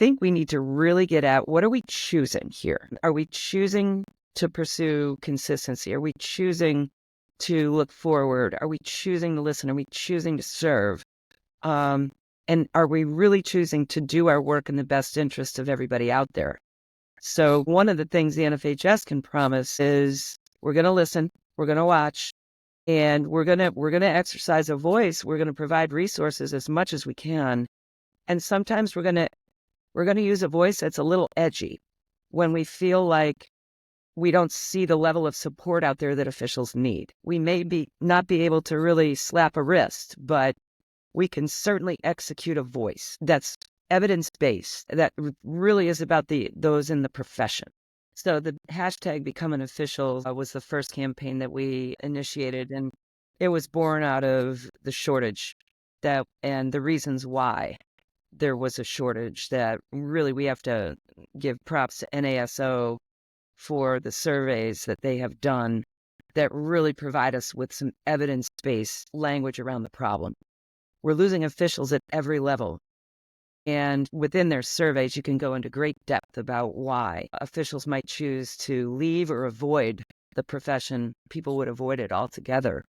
think we need to really get at, what are we choosing here? Are we choosing to pursue consistency? Are we choosing to look forward? Are we choosing to listen? Are we choosing to serve? And are we really choosing to do our work in the best interest of everybody out there? So one of the things the NFHS can promise is we're going to listen, we're going to watch, and we're going to exercise a voice. We're going to provide resources as much as we can. And sometimes we're going to use a voice that's a little edgy when we feel like we don't see the level of support out there that officials need. We may not be able to really slap a wrist, but we can certainly execute a voice that's evidence-based, that really is about those in the profession. So the hashtag Become an Official was the first campaign that we initiated, and it was born out of the shortage and the reasons why there was a shortage. That really we have to give props to NASO for the surveys that they have done that really provide us with some evidence-based language around the problem. We're losing officials at every level. And within their surveys, you can go into great depth about why officials might choose to leave or avoid the profession. People would avoid it altogether.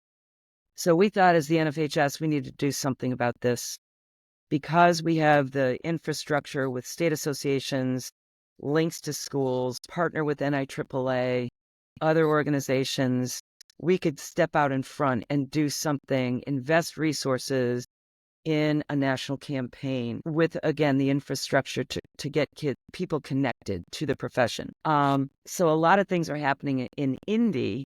So we thought as the NFHS, we need to do something about this because we have the infrastructure with state associations, links to schools, partner with NIAAA, other organizations. We could step out in front and do something, invest resources in a national campaign with, again, the infrastructure to get people connected to the profession. So a lot of things are happening in Indy,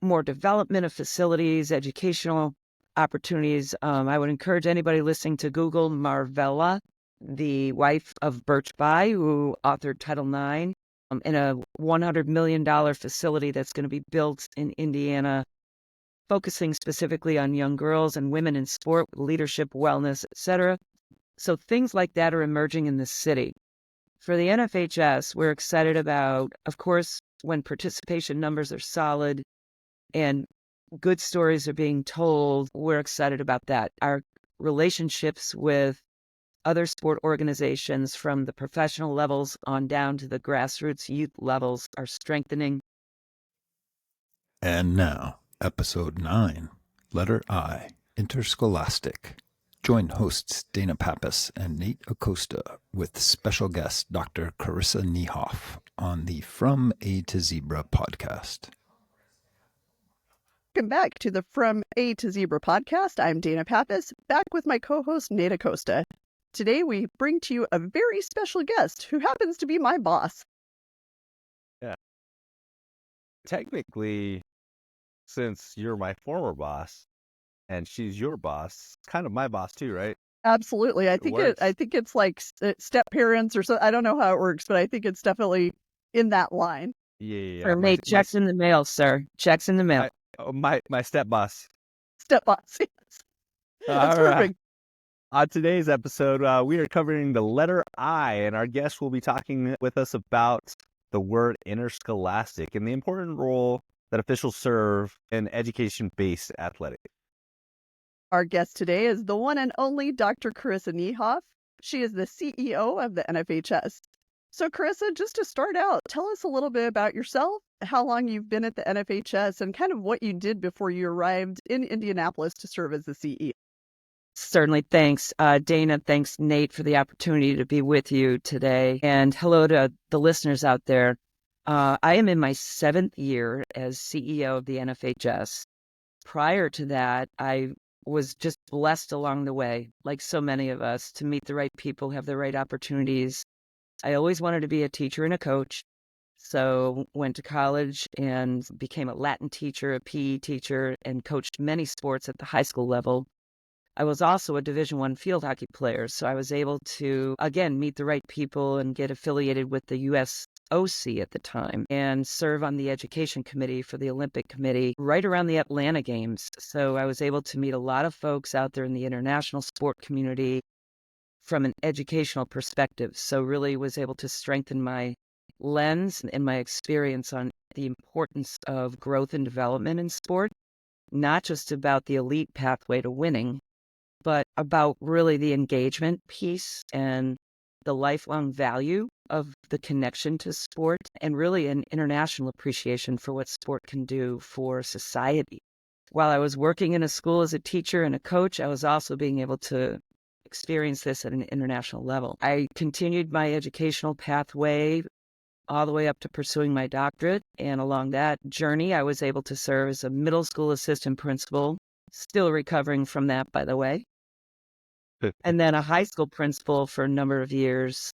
more development of facilities, educational opportunities. I would encourage anybody listening to Google Marvella, the wife of Birch Bayh, who authored Title IX, in a $100 million facility that's going to be built in Indiana, focusing specifically on young girls and women in sport, leadership, wellness, etc. So things like that are emerging in the city. For the NFHS, we're excited about, of course, when participation numbers are solid and good stories are being told, we're excited about that. Our relationships with other sport organizations from the professional levels on down to the grassroots youth levels are strengthening. And now, Episode 9, Letter I, Interscholastic. Join hosts Dana Pappas and Nate Acosta with special guest Dr. Karissa Niehoff on the From A to Zebra podcast. Welcome back to the From A to Zebra podcast. I'm Dana Pappas, back with my co-host Nate Acosta. Today we bring to you a very special guest who happens to be my boss. Yeah. Technically, since you're my former boss and she's your boss, kind of my boss too, right? Absolutely. I think it's like step parents or so. I don't know how it works, but I think it's definitely in that line. Yeah. For Nate, checks in the mail, sir. Checks in the mail. My step boss. Step boss. Yes. That's All perfect. Right. On today's episode, we are covering the letter I, and our guest will be talking with us about the word interscholastic and the important role that officials serve in education-based athletics. Our guest today is the one and only Dr. Karissa Niehoff. She is the CEO of the NFHS. So Karissa, just to start out, tell us a little bit about yourself, how long you've been at the NFHS, and kind of what you did before you arrived in Indianapolis to serve as the CEO. Certainly. Thanks, Dana. Thanks, Nate, for the opportunity to be with you today. And hello to the listeners out there. I am in my 7th year as CEO of the NFHS. Prior to that, I was just blessed along the way, like so many of us, to meet the right people, have the right opportunities. I always wanted to be a teacher and a coach. So went to college and became a Latin teacher, a PE teacher, and coached many sports at the high school level. I was also a Division I field hockey player, so I was able to, again, meet the right people and get affiliated with the U.S. OC at the time and serve on the education committee for the Olympic Committee right around the Atlanta Games. So I was able to meet a lot of folks out there in the international sport community from an educational perspective. So really was able to strengthen my lens and my experience on the importance of growth and development in sport, not just about the elite pathway to winning, but about really the engagement piece and the lifelong value of the connection to sport and really an international appreciation for what sport can do for society. While I was working in a school as a teacher and a coach, I was also being able to experience this at an international level. I continued my educational pathway all the way up to pursuing my doctorate. And along that journey, I was able to serve as a middle school assistant principal, still recovering from that, by the way, and then a high school principal for a number of years.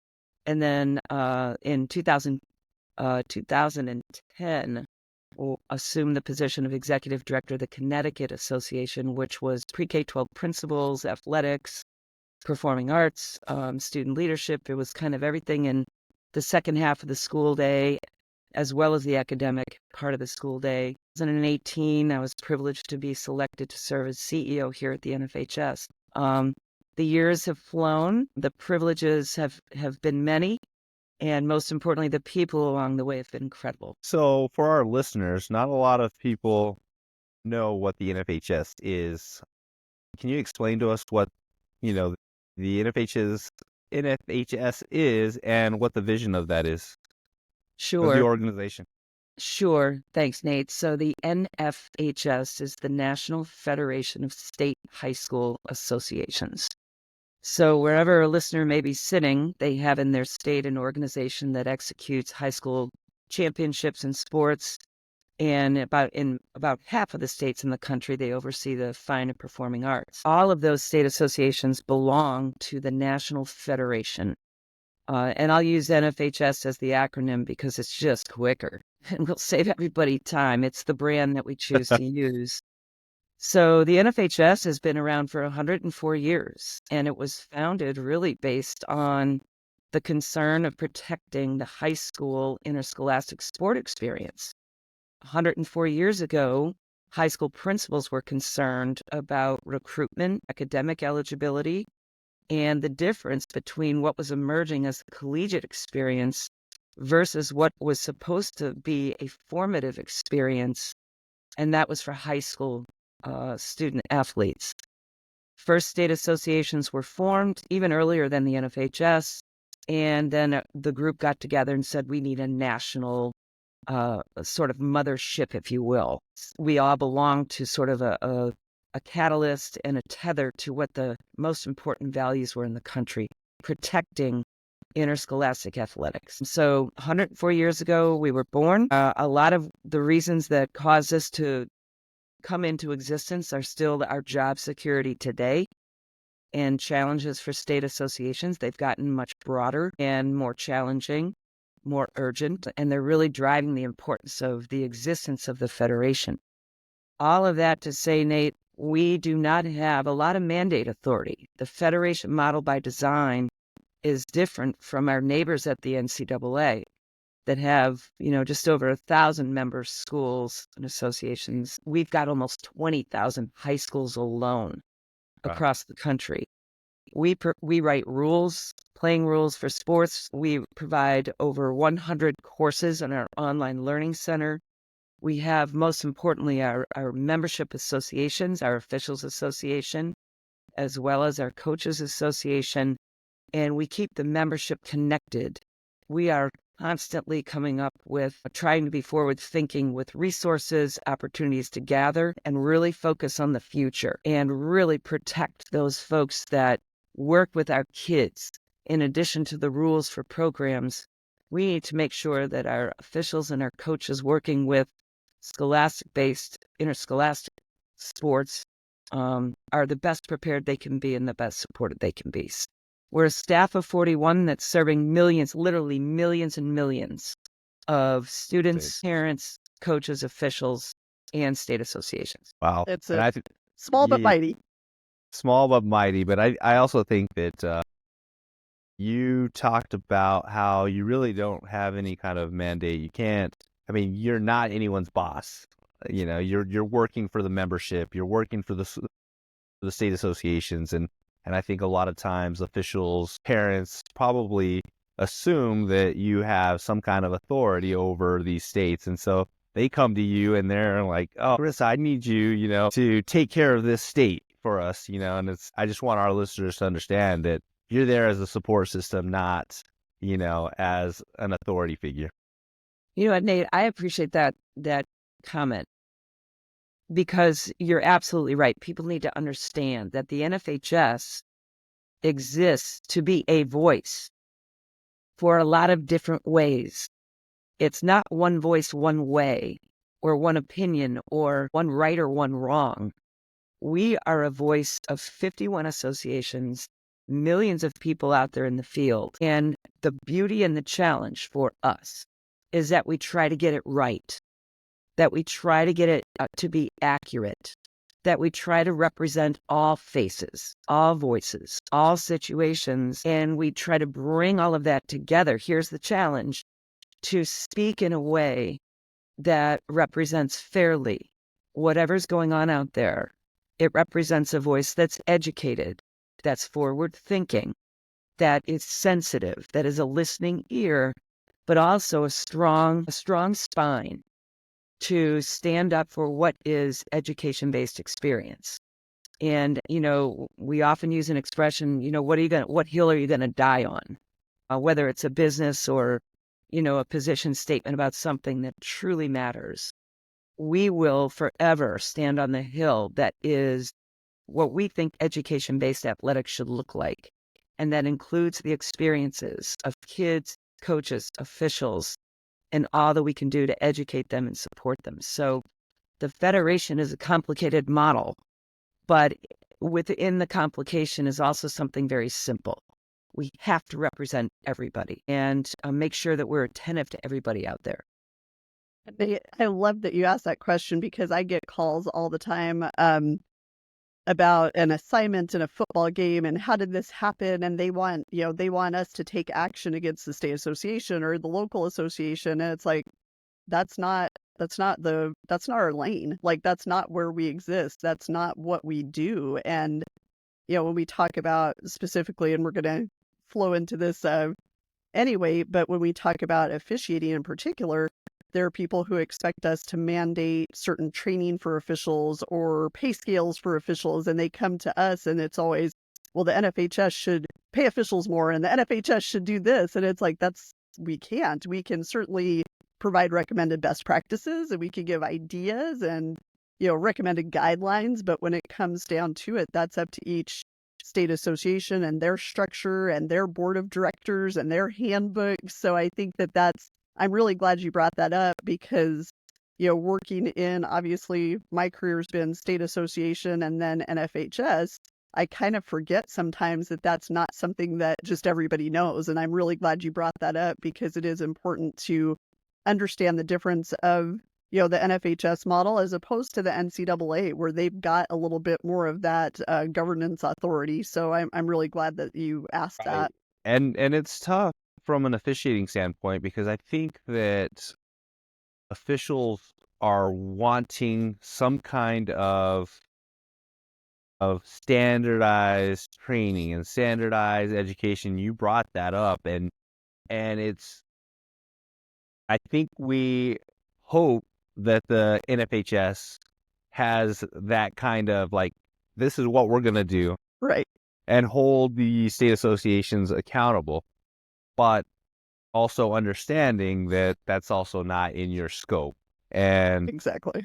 And then in 2010, assumed the position of executive director of the Connecticut Association, which was pre-K-12 principals, athletics, performing arts, student leadership. It was kind of everything in the second half of the school day, as well as the academic part of the school day. In 2018, I was privileged to be selected to serve as CEO here at the NFHS. The years have flown. The privileges have been many. And most importantly, the people along the way have been incredible. So for our listeners, not a lot of people know what the NFHS is. Can you explain to us what, the NFHS is and what the vision of that is? Of Sure. the organization. Sure. Thanks, Nate. So the NFHS is the National Federation of State High School Associations. So wherever a listener may be sitting, they have in their state an organization that executes high school championships in sports. And in about half of the states in the country, they oversee the fine and performing arts. All of those state associations belong to the National Federation. And I'll use NFHS as the acronym because it's just quicker and we'll save everybody time. It's the brand that we choose to use. So the NFHS has been around for 104 years, and it was founded really based on the concern of protecting the high school interscholastic sport experience. 104 years ago, high school principals were concerned about recruitment, academic eligibility, and the difference between what was emerging as a collegiate experience versus what was supposed to be a formative experience, and that was for high school student athletes. First state associations were formed even earlier than the NFHS, and then the group got together and said, we need a national sort of mothership, if you will. We all belong to sort of a catalyst and a tether to what the most important values were in the country, protecting interscholastic athletics. So 104 years ago, we were born. A lot of the reasons that caused us to come into existence are still our job security today and challenges for state associations. They've gotten much broader and more challenging, more urgent, and they're really driving the importance of the existence of the Federation. All of that to say, Nate, we do not have a lot of mandate authority. The Federation model by design is different from our neighbors at the NCAA that have, just over 1,000 member schools and associations. We've got almost 20,000 high schools alone across the country. We write rules, playing rules for sports. We provide over 100 courses in our online learning center. We have, most importantly, our membership associations, our officials association, as well as our coaches association, and we keep the membership connected. We are constantly coming up with trying to be forward thinking with resources, opportunities to gather and really focus on the future and really protect those folks that work with our kids. In addition to the rules for programs, we need to make sure that our officials and our coaches working with scholastic-based interscholastic sports are the best prepared they can be and the best supported they can be. We're a staff of 41 that's serving millions, literally millions and millions of students, parents, coaches, officials, and state associations. Wow. It's And small but mighty. Small but mighty. But I also think that you talked about how you really don't have any kind of mandate. You can't, you're not anyone's boss. You're working for the membership. You're working for the state associations. And I think a lot of times officials, parents probably assume that you have some kind of authority over these states. And so they come to you and they're like, oh, Karissa, I need you, to take care of this state for us, and I just want our listeners to understand that you're there as a support system, not, as an authority figure. You know what, Nate, I appreciate that comment, because you're absolutely right. People need to understand that the NFHS exists to be a voice for a lot of different ways. It's not one voice, one way, or one opinion, or one right or one wrong. We are a voice of 51 associations, millions of people out there in the field. And the beauty and the challenge for us is that we try to get it right, that we try to get it to be accurate, that we try to represent all faces, all voices, all situations, and we try to bring all of that together. Here's the challenge: to speak in a way that represents fairly whatever's going on out there. It represents a voice that's educated, that's forward thinking, that is sensitive, that is a listening ear, but also a strong spine to stand up for what is education-based experience. And, we often use an expression, what hill are you going to die on? Whether it's a business or, a position statement about something that truly matters. We will forever stand on the hill that is what we think education-based athletics should look like. And that includes the experiences of kids, coaches, officials, and all that we can do to educate them and support them. So the Federation is a complicated model, but within the complication is also something very simple. We have to represent everybody and make sure that we're attentive to everybody out there. I love that you asked that question, because I get calls all the time about an assignment in a football game and how did this happen, and they want us to take action against the state association or the local association, and it's like that's not our lane. Like, that's not where we exist. That's not what we do. And when we talk about specifically, and we're going to flow into this anyway, but when we talk about officiating in particular, there are people who expect us to mandate certain training for officials or pay scales for officials, and they come to us and it's always, well, the NFHS should pay officials more and the NFHS should do this. And it's like, we can't. We can certainly provide recommended best practices, and we can give ideas and, recommended guidelines. But when it comes down to it, that's up to each state association and their structure and their board of directors and their handbook. So I think I'm really glad you brought that up, because, working in, obviously, my career's been state association and then NFHS, I kind of forget sometimes that that's not something that just everybody knows. And I'm really glad you brought that up, because it is important to understand the difference of, the NFHS model as opposed to the NCAA, where they've got a little bit more of that governance authority. So I'm really glad that you asked that. And it's tough from an officiating standpoint, because I think that officials are wanting some kind of standardized training and standardized education. You brought that up, and I think we hope that the NFHS has that kind of, like, this is what we're going to do, Right. and hold the state associations accountable, but also understanding that that's also not in your scope. And Exactly.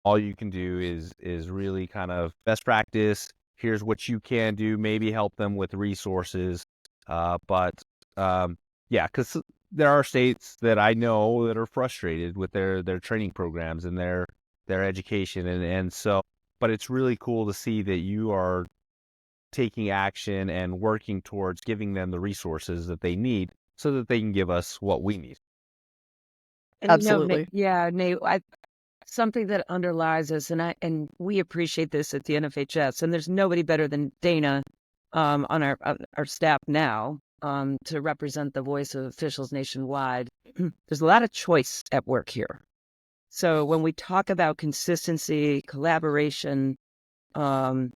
all you can do is really kind of best practice. Here's what you can do, maybe help them with resources. But because there are states that I know that are frustrated with their training programs and their education. And so, but it's really cool to see that you are taking action and working towards giving them the resources that they need so that they can give us what we need. And Absolutely. Nate, something that underlies us, and we appreciate this at the NFHS, and there's nobody better than Dana on our staff now to represent the voice of officials nationwide. There's a lot of choice at work here. So when we talk about consistency, collaboration, and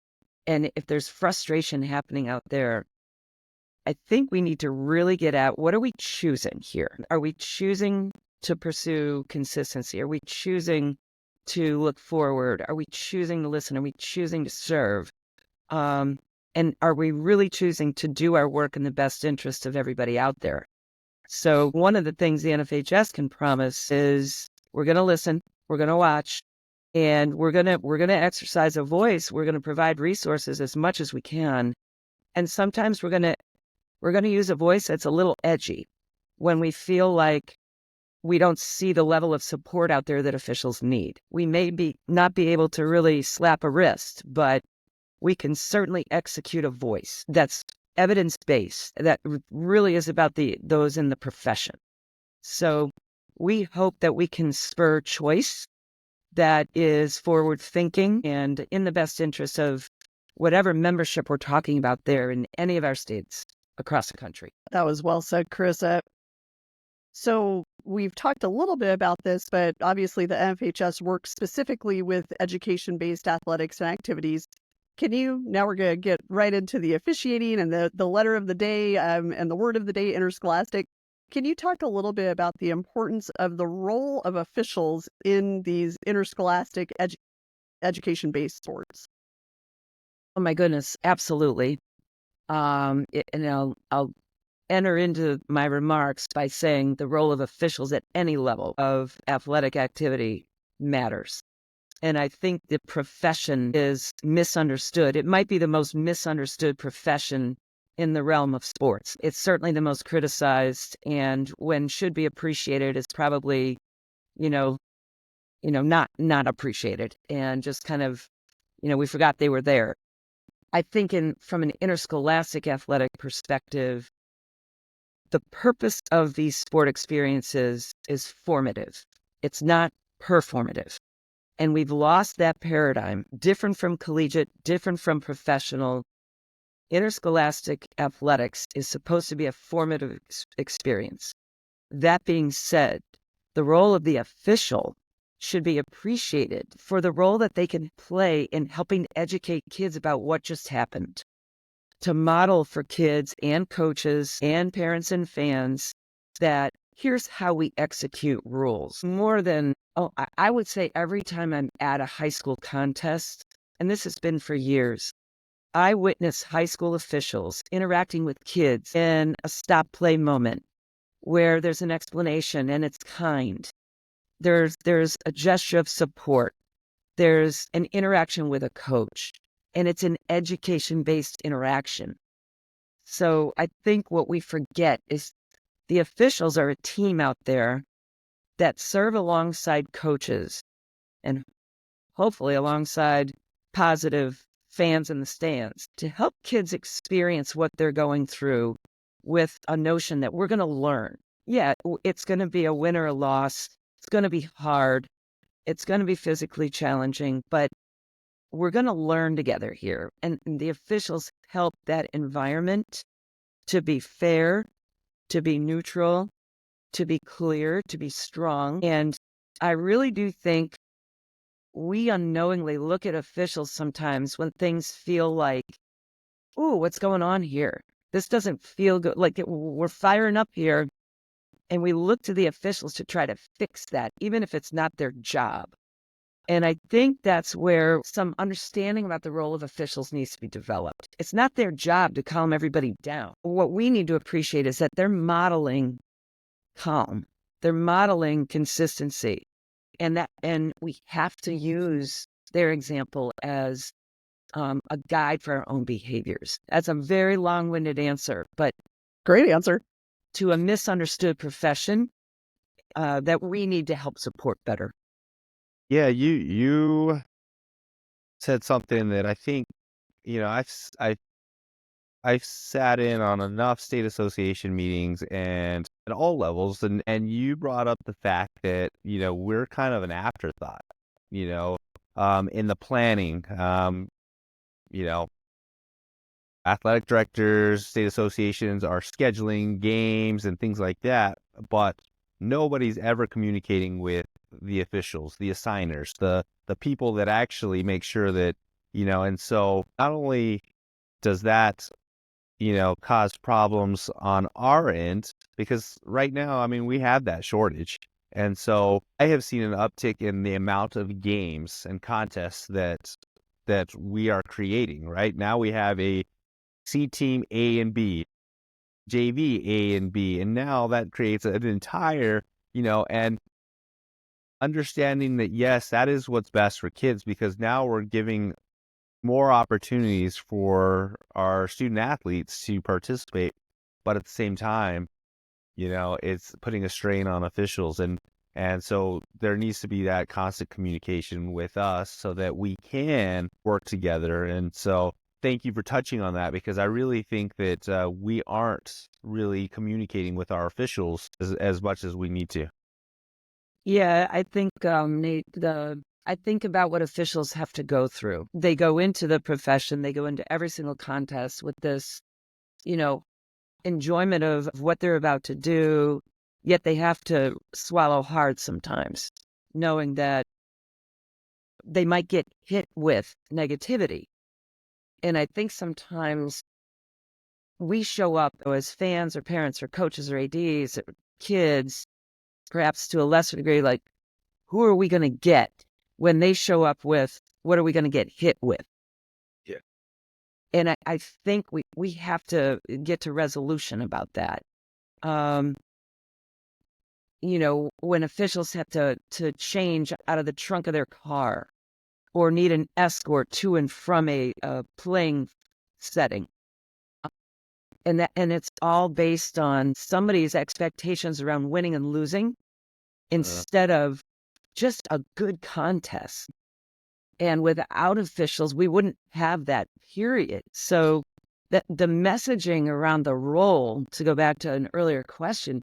if there's frustration happening out there, I think we need to really get at, what are we choosing here? Are we choosing to pursue consistency? Are we choosing to look forward? Are we choosing to listen? Are we choosing to serve? And And are we really choosing to do our work in the best interest of everybody out there? So one of the things the NFHS can promise is we're going to listen, we're going to watch, and we're going to exercise a voice. We're going to provide resources as much as we can. And sometimes we're going to use a voice that's a little edgy when we feel like we don't see the level of support out there that officials need. We may not be able to really slap a wrist, but we can certainly execute a voice that's evidence-based, that really is about those in the profession. So we hope that we can spur choice that is forward-thinking and in the best interest of whatever membership we're talking about there in any of our states across the country. That was well said, Karissa. So we've talked a little bit about this, but obviously the NFHS works specifically with education-based athletics and activities. Now we're going to get right into the officiating and the letter of the day and the word of the day, interscholastic. Can you talk a little bit about the importance of the role of officials in these interscholastic education-based sports? Oh my goodness, absolutely. And I'll enter into my remarks by saying the role of officials at any level of athletic activity matters. And I think the profession is misunderstood. It might be the most misunderstood profession in the realm of sports. It's certainly the most criticized, and when should be appreciated is probably, not appreciated, and just kind of, we forgot they were there. I think from an interscholastic athletic perspective, the purpose of these sport experiences is formative. It's not performative. And we've lost that paradigm, different from collegiate, different from professional. Interscholastic athletics is supposed to be a formative experience. That being said, the role of the official should be appreciated for the role that they can play in helping to educate kids about what just happened, to model for kids and coaches and parents and fans that here's how we execute rules. More than, I would say every time I'm at a high school contest, and this has been for years, I witness high school officials interacting with kids in a stop-play moment where there's an explanation and it's kind. There's a gesture of support. There's an interaction with a coach, and it's an education-based interaction. So I think what we forget is the officials are a team out there that serve alongside coaches and hopefully alongside positive fans in the stands to help kids experience what they're going through with a notion that we're going to learn. Yeah, it's going to be a win or a loss. It's going to be hard. It's going to be physically challenging, but we're going to learn together here. And the officials help that environment to be fair, to be neutral, to be clear, to be strong. And I really do think we unknowingly look at officials sometimes when things feel like, ooh, what's going on here? This doesn't feel good. Like we're firing up here. And we look to the officials to try to fix that, even if it's not their job. And I think that's where some understanding about the role of officials needs to be developed. It's not their job to calm everybody down. What we need to appreciate is that they're modeling calm. They're modeling consistency. And we have to use their example as a guide for our own behaviors. That's a very long-winded answer, but Great answer. To a misunderstood profession that we need to help support better. Yeah, you said something that I think, I've sat in on enough state association meetings and at all levels, and you brought up the fact that, we're kind of an afterthought, in the planning, athletic directors, state associations are scheduling games and things like that, but nobody's ever communicating with the officials, the assigners, the people that actually make sure that, and so not only does that, cause problems on our end, because right now, we have that shortage. And so I have seen an uptick in the amount of games and contests that we are creating. Right now we have a C team A and B, JV A and B. And now that creates an entire, and understanding that, yes, that is what's best for kids, because now we're giving more opportunities for our student athletes to participate. But at the same time, it's putting a strain on officials. And so there needs to be that constant communication with us so that we can work together. And so thank you for touching on that, because I really think that we aren't really communicating with our officials as much as we need to. Yeah, I think, Nate, I think about what officials have to go through. They go into the profession, they go into every single contest with this, enjoyment of what they're about to do, yet they have to swallow hard sometimes, knowing that they might get hit with negativity. And I think sometimes we show up as fans or parents or coaches or ADs or kids, perhaps to a lesser degree, like, who are we going to get when they show up with, what are we going to get hit with? Yeah. And I think we have to get to resolution about that. When officials have to change out of the trunk of their car or need an escort to and from a playing setting. And it's all based on somebody's expectations around winning and losing instead of just a good contest. And without officials, we wouldn't have that, period. So the messaging around the role, to go back to an earlier question,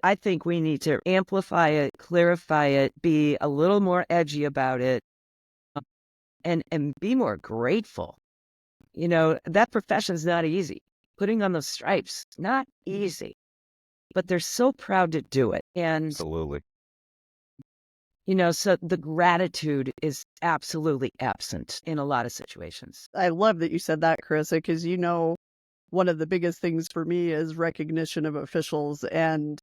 I think we need to amplify it, clarify it, be a little more edgy about it, and be more grateful. That profession's not easy. Putting on those stripes, not easy. But they're so proud to do it. And Absolutely. so the gratitude is absolutely absent in a lot of situations. I love that you said that, Karissa, because one of the biggest things for me is recognition of officials. And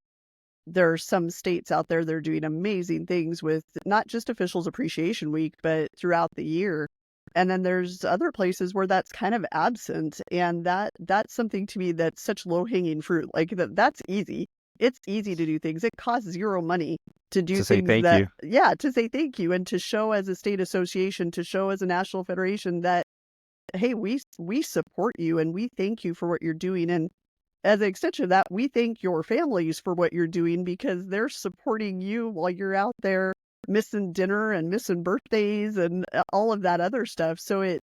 there are some states out there that are doing amazing things with not just Officials Appreciation Week, but throughout the year. And then there's other places where that's kind of absent. And that's something to me that's such low-hanging fruit. Like that's easy. It's easy to do things. It costs zero money to do To say things thank that, you. yeah, to say thank you and to show as a state association, to show as a national federation that, hey, we support you and we thank you for what you're doing. And as an extension of that, we thank your families for what you're doing, because they're supporting you while you're out there missing dinner and missing birthdays and all of that other stuff. So it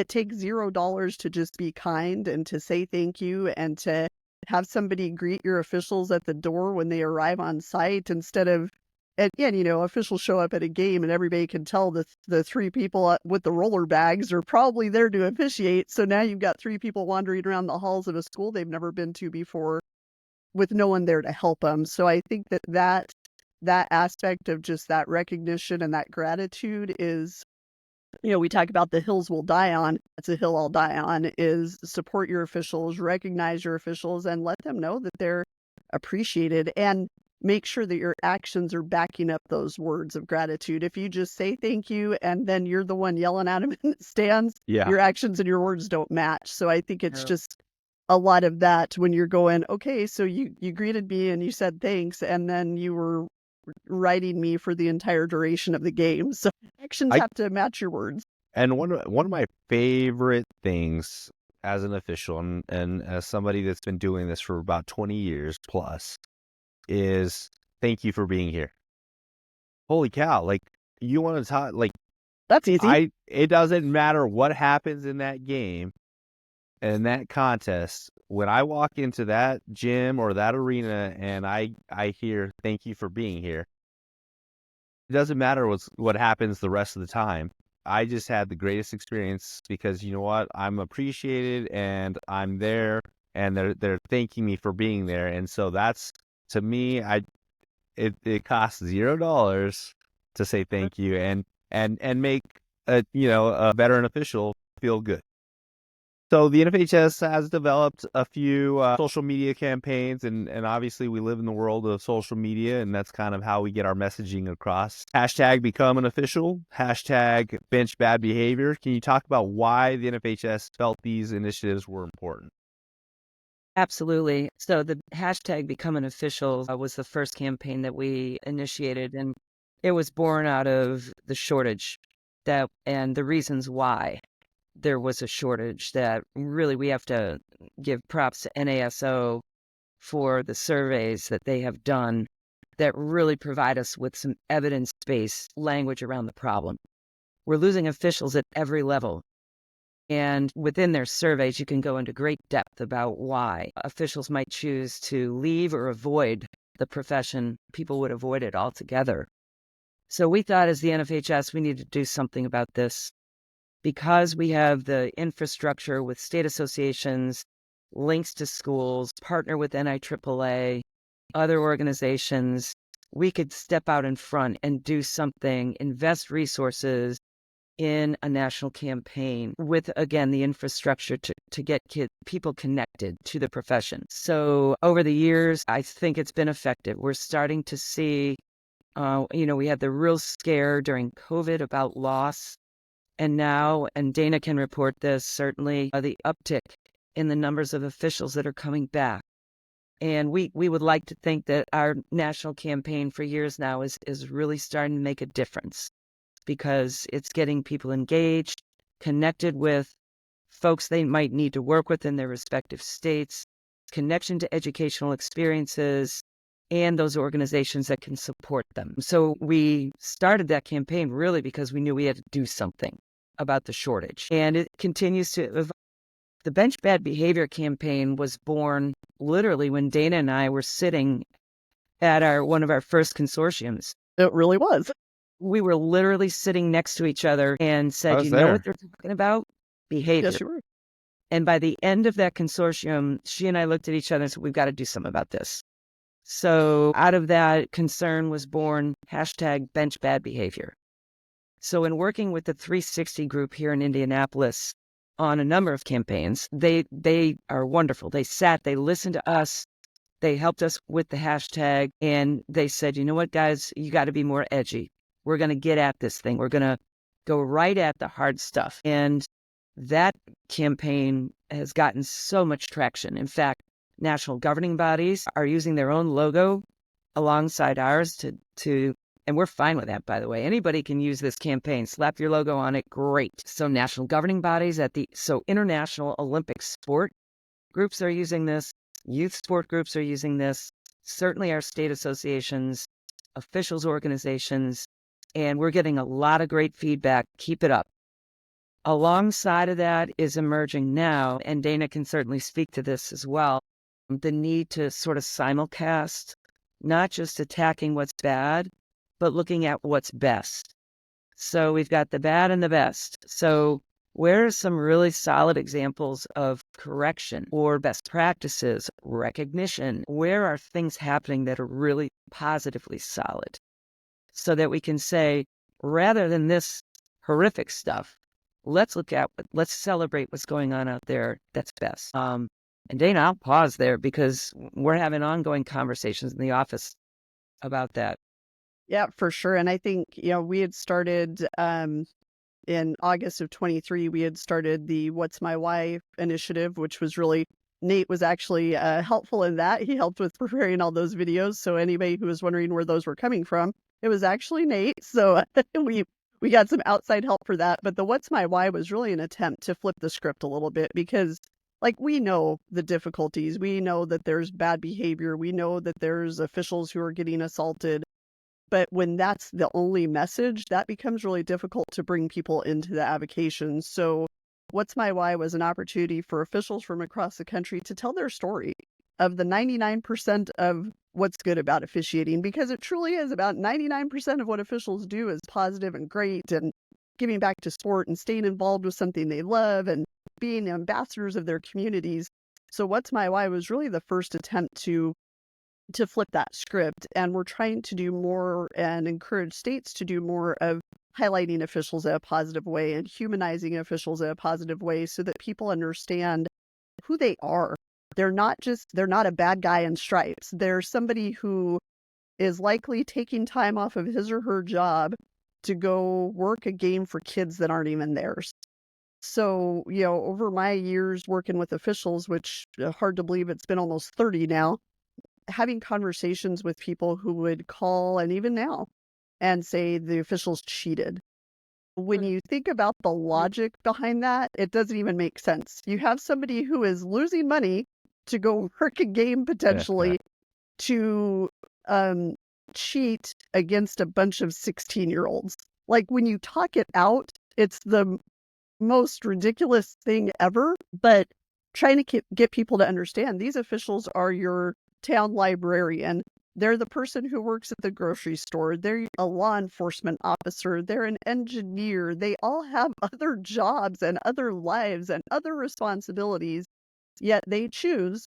takes $0 to just be kind and to say thank you and to have somebody greet your officials at the door when they arrive on site, instead of, again, officials show up at a game and everybody can tell the three people with the roller bags are probably there to officiate. So now you've got three people wandering around the halls of a school they've never been to before with no one there to help them. So I think that aspect of just that recognition and that gratitude is, we talk about the hills we'll die on. It's a hill I'll die on, is support your officials, recognize your officials, and let them know that they're appreciated, and make sure that your actions are backing up those words of gratitude. If you just say thank you and then you're the one yelling at them in the stands, Yeah. your actions and your words don't match. So I think it's Yeah. just a lot of that when you're going, okay, so you greeted me and you said thanks, and then you were writing me for the entire duration of the game. So actions have to match your words. And one of my favorite things as an official and as somebody that's been doing this for about 20 years plus is thank you for being here. Holy cow. Like, you want to talk, like, That's easy. it doesn't matter what happens in that game and that contest. When I walk into that gym or that arena and I hear thank you for being here, it doesn't matter what happens the rest of the time. I just had the greatest experience because, you know what, I'm appreciated and I'm there and they're thanking me for being there. And so that's, to me, it costs $0 to say thank you and make a veteran official feel good. So the NFHS has developed a few social media campaigns, and obviously we live in the world of social media, and that's kind of how we get our messaging across. Hashtag become an official, hashtag bench bad behavior. Can you talk about why the NFHS felt these initiatives were important? Absolutely. So the hashtag become an official was the first campaign that we initiated, and it was born out of the shortage and the reasons why there was a shortage. That really we have to give props to NASO for the surveys that they have done that really provide us with some evidence-based language around the problem. We're losing officials at every level. And within their surveys, you can go into great depth about why officials might choose to leave or avoid the profession. People would avoid it altogether. So we thought as the NFHS, we need to do something about this because we have the infrastructure with state associations, links to schools, partner with NIAAA, other organizations. We could step out in front and do something, invest resources in a national campaign with, again, the infrastructure to get people connected to the profession. So over the years, I think it's been effective. We're starting to see, we had the real scare during COVID about loss. And now, and Dana can report this, certainly the uptick in the numbers of officials that are coming back. And we would like to think that our national campaign for years now is really starting to make a difference, because it's getting people engaged, connected with folks they might need to work with in their respective states, connection to educational experiences, and those organizations that can support them. So we started that campaign really because we knew we had to do something about the shortage. And it continues to evolve. The Bench Bad Behavior campaign was born literally when Dana and I were sitting at one of our first consortiums. It really was. We were literally sitting next to each other and I said, was you know there. what they're talking about? Behavior. Yes, you were. And by the end of that consortium, she and I looked at each other and said, we've got to do something about this. So out of that concern was born hashtag bench bad behavior. So in working with the 360 group here in Indianapolis on a number of campaigns, they are wonderful. They listened to us. They helped us with the hashtag, and they said, you know what, guys, you got to be more edgy. We're going to get at this thing. We're going to go right at the hard stuff. And that campaign has gotten so much traction. In fact, national governing bodies are using their own logo alongside ours and we're fine with that, by the way. Anybody can use this campaign. Slap your logo on it. Great. So national governing bodies international Olympic sport groups are using this. Youth sport groups are using this. Certainly our state associations, officials organizations, and we're getting a lot of great feedback. Keep it up. Alongside of that is emerging now, and Dana can certainly speak to this as well, the need to sort of simulcast, not just attacking what's bad, but looking at what's best. So we've got the bad and the best. So where are some really solid examples of correction or best practices, recognition? Where are things happening that are really positively solid? So that we can say, rather than this horrific stuff, let's celebrate what's going on out there that's best. And Dana, I'll pause there because we're having ongoing conversations in the office about that. Yeah, for sure. And I think, we had started in August of 23, we had started the What's My Why initiative, which was really, Nate was actually helpful in that. He helped with preparing all those videos. So anybody who was wondering where those were coming from, it was actually Nate. So we got some outside help for that. But the What's My Why was really an attempt to flip the script a little bit because, we know the difficulties. We know that there's bad behavior. We know that there's officials who are getting assaulted. But when that's the only message, that becomes really difficult to bring people into the avocation. So What's My Why was an opportunity for officials from across the country to tell their story of the 99% of what's good about officiating, because it truly is about 99% of what officials do is positive and great, and giving back to sport and staying involved with something they love and being ambassadors of their communities. So What's My Why was really the first attempt to flip that script. And we're trying to do more and encourage states to do more of highlighting officials in a positive way and humanizing officials in a positive way so that people understand who they are. They're not a bad guy in stripes. They're somebody who is likely taking time off of his or her job to go work a game for kids that aren't even theirs. So, over my years working with officials, which hard to believe it's been almost 30 now, having conversations with people who would call, and even now, and say the officials cheated. When you think about the logic behind that, it doesn't even make sense. You have somebody who is losing money to go work a game potentially to cheat against a bunch of 16-year-olds. Like, when you talk it out, it's the most ridiculous thing ever. But trying to get people to understand, these officials are your town librarian. They're the person who works at the grocery store. They're a law enforcement officer. They're an engineer. They all have other jobs and other lives and other responsibilities, yet they choose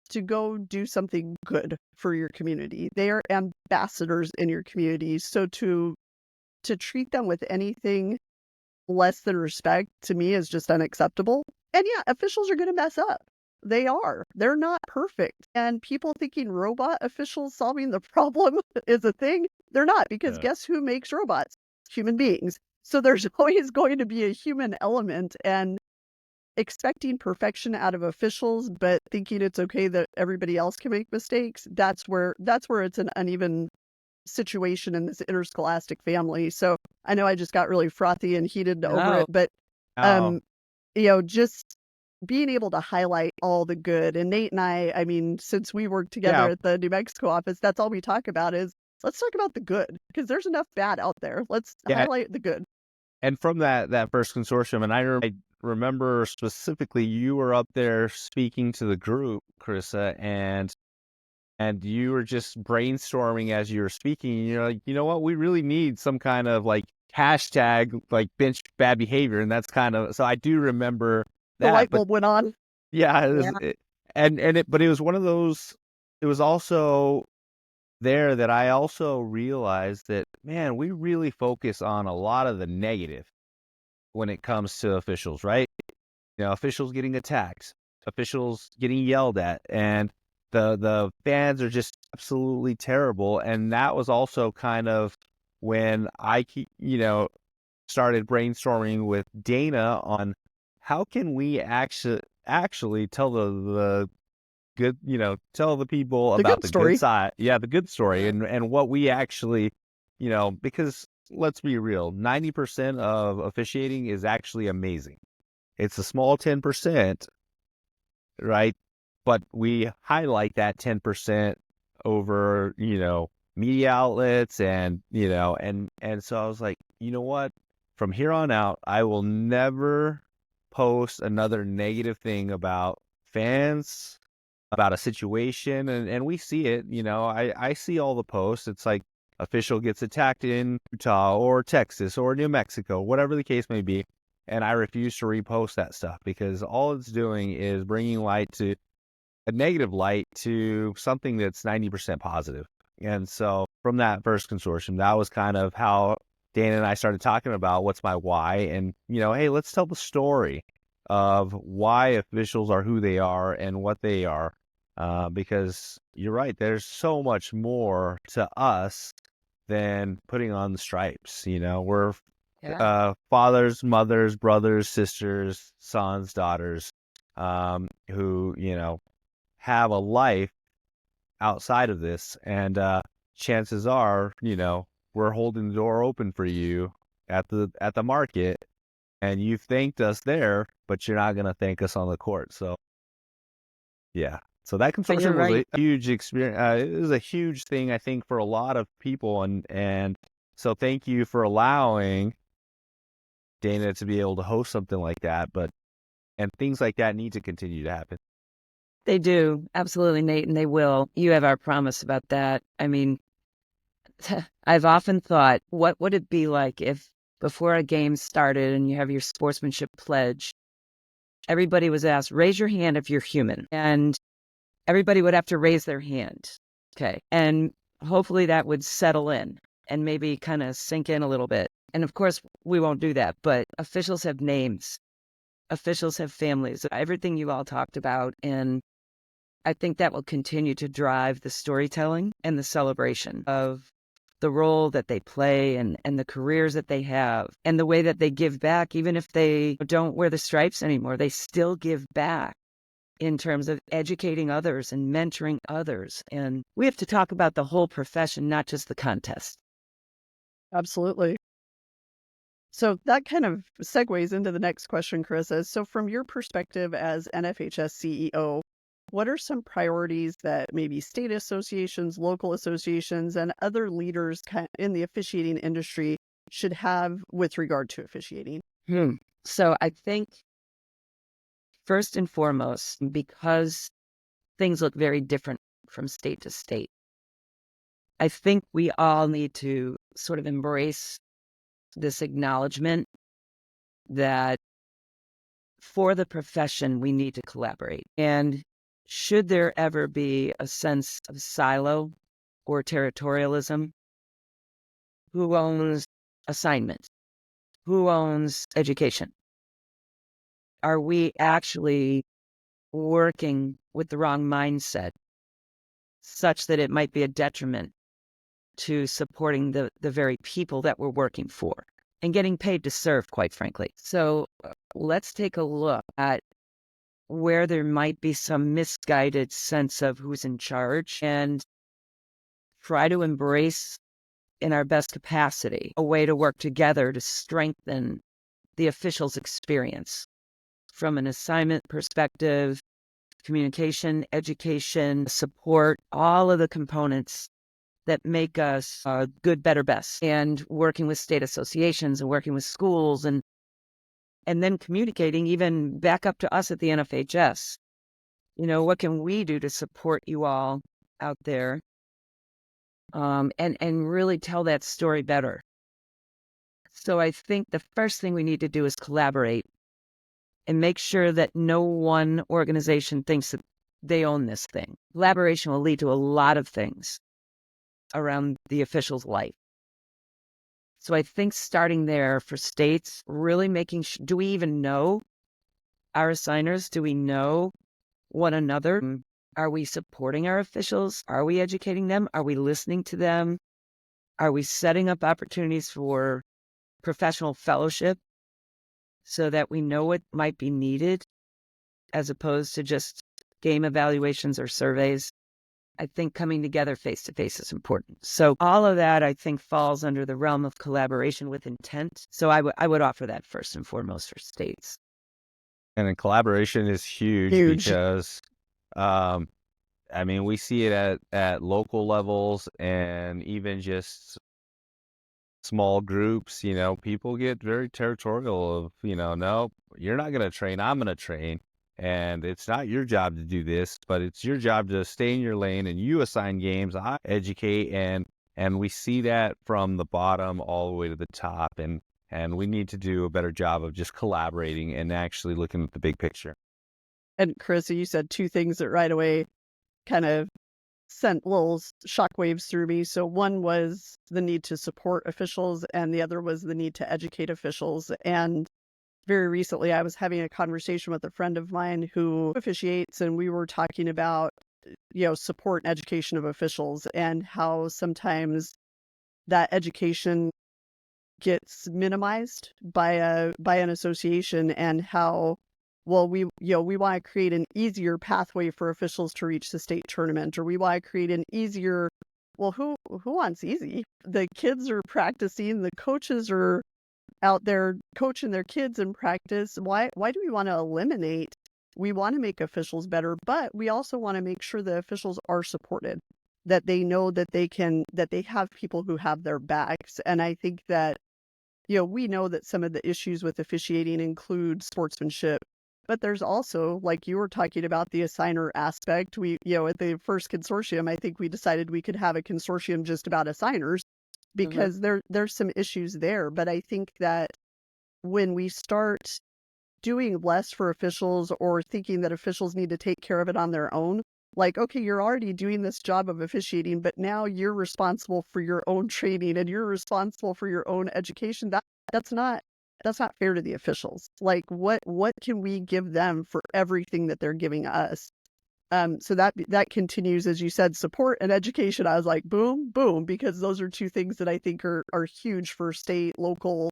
to go do something good for your community. They are ambassadors in your community. So to treat them with anything less than respect, to me, is just unacceptable. And yeah, officials are going to mess up. They are. They're not perfect. And people thinking robot officials solving the problem is a thing. They're not, because guess who makes robots? Human beings. So there's always going to be a human element, and expecting perfection out of officials, but thinking it's okay that everybody else can make mistakes. That's where it's an uneven situation in this interscholastic family. So I know I just got really frothy and heated over it, but just being able to highlight all the good. And Nate and I mean, since we work together at the New Mexico office, that's all we talk about is, let's talk about the good, because there's enough bad out there. Let's highlight the good. And from that first consortium, and I remember specifically you were up there speaking to the group, Karissa, and you were just brainstorming as you were speaking. And you're like, you know what, we really need some kind of like hashtag like bench bad behavior, and that's kind of, so I do remember that. The light bulb went on. Yeah, but it was one of those. It was also there that I also realized that, man, we really focus on a lot of the negative when it comes to officials, right? Officials getting attacked, officials getting yelled at, and the fans are just absolutely terrible. And that was also kind of when I started brainstorming with Dana on how can we actually tell the good, tell the people about the good side. Yeah, the good story, and what we actually, because let's be real, 90% of officiating is actually amazing. It's a small 10%, right? But we highlight that 10% over, media outlets, and so I was like, you know what? From here on out, I will never post another negative thing about fans, about a situation, and we see it. I see all the posts. It's like official gets attacked in Utah or Texas or New Mexico, whatever the case may be, and I refuse to repost that stuff, because all it's doing is bringing a negative light to something that's 90% positive. And so from that first consortium, that was kind of how Dana and I started talking about what's my why, and hey, let's tell the story of why officials are who they are and what they are, because you're right, there's so much more to us than putting on the stripes. We're fathers, mothers, brothers, sisters, sons, daughters, who have a life outside of this, and chances are, we're holding the door open for you at the market, and you've thanked us there, but you're not going to thank us on the court. So yeah, so that consortium was a huge experience. It was a huge thing, I think, for a lot of people, and so thank you for allowing Dana to be able to host something like that. And things like that need to continue to happen. They do. Absolutely, Nate, and they will. You have our promise about that. I mean, I've often thought, what would it be like if before a game started and you have your sportsmanship pledge, everybody was asked, raise your hand if you're human, and everybody would have to raise their hand. Okay. And hopefully that would settle in and maybe kind of sink in a little bit. And of course, we won't do that, but officials have names. Officials have families, everything you all talked about. And I think that will continue to drive the storytelling and the celebration of the role that they play and the careers that they have and the way that they give back. Even if they don't wear the stripes anymore, they still give back in terms of educating others and mentoring others. And we have to talk about the whole profession, not just the contest. Absolutely. So that kind of segues into the next question, Karissa. So from your perspective as NFHS CEO, what are some priorities that maybe state associations, local associations, and other leaders in the officiating industry should have with regard to officiating? So I think first and foremost, because things look very different from state to state, I think we all need to sort of embrace this acknowledgement that for the profession, we need to collaborate. And should there ever be a sense of silo or territorialism, who owns assignments? Who owns education? Are we actually working with the wrong mindset such that it might be a detriment to supporting the very people that we're working for and getting paid to serve, quite frankly? So let's take a look at where there might be some misguided sense of who's in charge and try to embrace in our best capacity a way to work together to strengthen the official's experience from an assignment perspective, communication, education, support, all of the components that make us good, better, best. And working with state associations and working with schools and then communicating even back up to us at the NFHS. What can we do to support you all out there and really tell that story better? So I think the first thing we need to do is collaborate and make sure that no one organization thinks that they own this thing. Collaboration will lead to a lot of things around the official's life. So I think starting there for states, really making sure, do we even know our assigners? Do we know one another? Are we supporting our officials? Are we educating them? Are we listening to them? Are we setting up opportunities for professional fellowship so that we know what might be needed as opposed to just game evaluations or surveys? I think coming together face-to-face is important. So all of that, I think, falls under the realm of collaboration with intent. So I would offer that first and foremost for states. And then collaboration is huge. Because, we see it at local levels and even just small groups. People get very territorial of, no, you're not going to train, I'm going to train. And it's not your job to do this, but it's your job to stay in your lane and you assign games, I educate. And we see that from the bottom all the way to the top. And we need to do a better job of just collaborating and actually looking at the big picture. And Karissa, you said two things that right away kind of sent little shockwaves through me. So one was the need to support officials, and the other was the need to educate officials. And very recently, I was having a conversation with a friend of mine who officiates, and we were talking about, support and education of officials and how sometimes that education gets minimized by an association, and how, well, we want to create an easier pathway for officials to reach the state tournament, or we want to create an easier, well, who wants easy? The kids are practicing, the coaches are out there coaching their kids in practice. Why do we want to eliminate? We want to make officials better, but we also want to make sure the officials are supported, that they know that they have people who have their backs. And I think that, we know that some of the issues with officiating include sportsmanship, but there's also, like you were talking about, the assigner aspect. We, at the first consortium, I think we decided we could have a consortium just about assigners, because there's some issues there. But I think that when we start doing less for officials or thinking that officials need to take care of it on their own, Like, okay, you're already doing this job of officiating, but now you're responsible for your own training and you're responsible for your own education. That's not fair to the officials. Like, what can we give them for everything that they're giving us? So that continues, as you said, support and education. I was like, boom, boom, because those are two things that I think are huge for state, local.